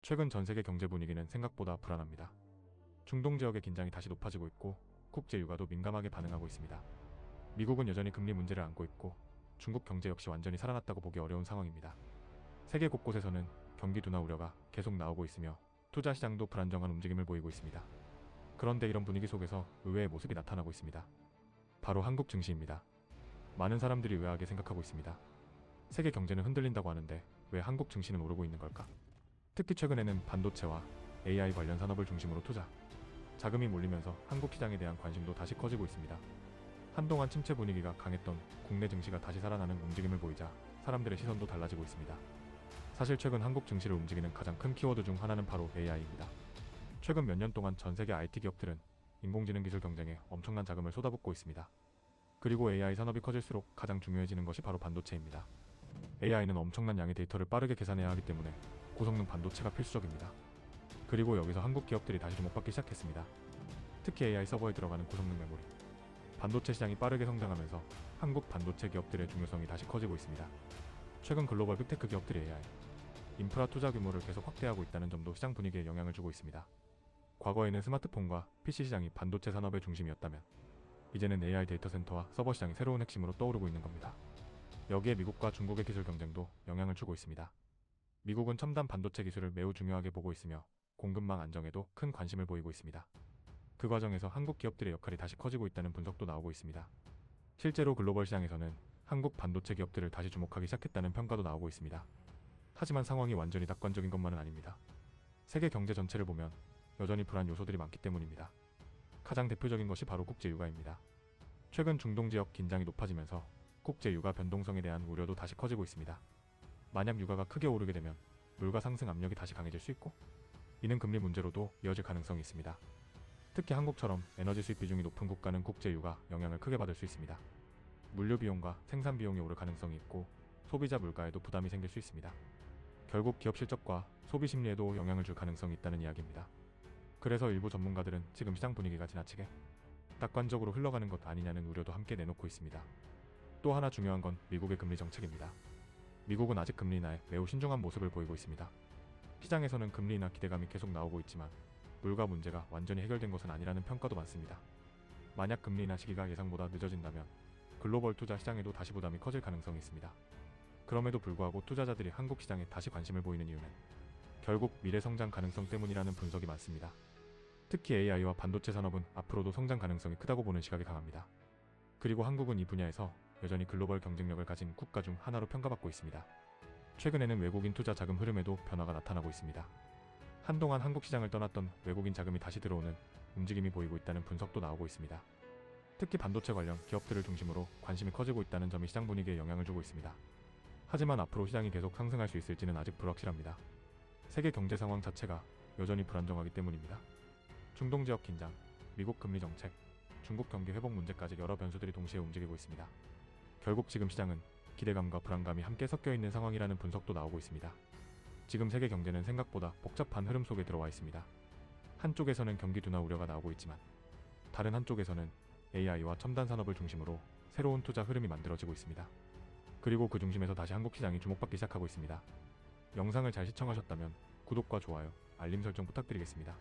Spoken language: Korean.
최근 전 세계 경제 분위기는 생각보다 불안합니다. 중동 지역의 긴장이 다시 높아지고 있고 국제 유가도 민감하게 반응하고 있습니다. 미국은 여전히 금리 문제를 안고 있고 중국 경제 역시 완전히 살아났다고 보기 어려운 상황입니다. 세계 곳곳에서는 경기 둔화 우려가 계속 나오고 있으며 투자 시장도 불안정한 움직임을 보이고 있습니다. 그런데 이런 분위기 속에서 의외의 모습이 나타나고 있습니다. 바로 한국 증시입니다. 많은 사람들이 의아하게 생각하고 있습니다. 세계 경제는 흔들린다고 하는데 왜 한국 증시는 오르고 있는 걸까? 특히 최근에는 반도체와 AI 관련 산업을 중심으로 투자, 자금이 몰리면서 한국 시장에 대한 관심도 다시 커지고 있습니다. 한동안 침체 분위기가 강했던 국내 증시가 다시 살아나는 움직임을 보이자 사람들의 시선도 달라지고 있습니다. 사실 최근 한국 증시를 움직이는 가장 큰 키워드 중 하나는 바로 AI입니다. 최근 몇 년 동안 전 세계 IT 기업들은 인공지능 기술 경쟁에 엄청난 자금을 쏟아붓고 있습니다. 그리고 AI 산업이 커질수록 가장 중요해지는 것이 바로 반도체입니다. AI는 엄청난 양의 데이터를 빠르게 계산해야 하기 때문에 고성능 반도체가 필수적입니다. 그리고 여기서 한국 기업들이 다시 주목받기 시작했습니다. 특히 AI 서버에 들어가는 고성능 메모리. 반도체 시장이 빠르게 성장하면서 한국 반도체 기업들의 중요성이 다시 커지고 있습니다. 최근 글로벌 빅테크 기업들이 AI, 인프라 투자 규모를 계속 확대하고 있다는 점도 시장 분위기에 영향을 주고 있습니다. 과거에는 스마트폰과 PC 시장이 반도체 산업의 중심이었다면 이제는 AI 데이터 센터와 서버 시장이 새로운 핵심으로 떠오르고 있는 겁니다. 여기에 미국과 중국의 기술 경쟁도 영향을 주고 있습니다. 미국은 첨단 반도체 기술을 매우 중요하게 보고 있으며 공급망 안정에도 큰 관심을 보이고 있습니다. 그 과정에서 한국 기업들의 역할이 다시 커지고 있다는 분석도 나오고 있습니다. 실제로 글로벌 시장에서는 한국 반도체 기업들을 다시 주목하기 시작했다는 평가도 나오고 있습니다. 하지만 상황이 완전히 낙관적인 것만은 아닙니다. 세계 경제 전체를 보면 여전히 불안 요소들이 많기 때문입니다. 가장 대표적인 것이 바로 국제 유가입니다. 최근 중동 지역 긴장이 높아지면서 국제 유가 변동성에 대한 우려도 다시 커지고 있습니다. 만약 유가가 크게 오르게 되면 물가 상승 압력이 다시 강해질 수 있고 이는 금리 문제로도 이어질 가능성이 있습니다. 특히 한국처럼 에너지 수입 비중이 높은 국가는 국제 유가 영향을 크게 받을 수 있습니다. 물류 비용과 생산 비용이 오를 가능성이 있고 소비자 물가에도 부담이 생길 수 있습니다. 결국 기업 실적과 소비 심리에도 영향을 줄 가능성이 있다는 이야기입니다. 그래서 일부 전문가들은 지금 시장 분위기가 지나치게 낙관적으로 흘러가는 것 아니냐는 우려도 함께 내놓고 있습니다. 또 하나 중요한 건 미국의 금리 정책입니다. 미국은 아직 금리 인하에 매우 신중한 모습을 보이고 있습니다. 시장에서는 금리 인하 기대감이 계속 나오고 있지만 물가 문제가 완전히 해결된 것은 아니라는 평가도 많습니다. 만약 금리 인하 시기가 예상보다 늦어진다면 글로벌 투자 시장에도 다시 부담이 커질 가능성이 있습니다. 그럼에도 불구하고 투자자들이 한국 시장에 다시 관심을 보이는 이유는 결국 미래 성장 가능성 때문이라는 분석이 많습니다. 특히 AI와 반도체 산업은 앞으로도 성장 가능성이 크다고 보는 시각이 강합니다. 그리고 한국은 이 분야에서 여전히 글로벌 경쟁력을 가진 국가 중 하나로 평가받고 있습니다. 최근에는 외국인 투자 자금 흐름에도 변화가 나타나고 있습니다. 한동안 한국 시장을 떠났던 외국인 자금이 다시 들어오는 움직임이 보이고 있다는 분석도 나오고 있습니다. 특히 반도체 관련 기업들을 중심으로 관심이 커지고 있다는 점이 시장 분위기에 영향을 주고 있습니다. 하지만 앞으로 시장이 계속 상승할 수 있을지는 아직 불확실합니다. 세계 경제 상황 자체가 여전히 불안정하기 때문입니다. 중동 지역 긴장, 미국 금리 정책, 중국 경기 회복 문제까지 여러 변수들이 동시에 움직이고 있습니다. 결국 지금 시장은 기대감과 불안감이 함께 섞여 있는 상황이라는 분석도 나오고 있습니다. 지금 세계 경제는 생각보다 복잡한 흐름 속에 들어와 있습니다. 한쪽에서는 경기 둔화 우려가 나오고 있지만 다른 한쪽에서는 AI와 첨단 산업을 중심으로 새로운 투자 흐름이 만들어지고 있습니다. 그리고 그 중심에서 다시 한국 시장이 주목받기 시작하고 있습니다. 영상을 잘 시청하셨다면 구독과 좋아요, 알림 설정 부탁드리겠습니다.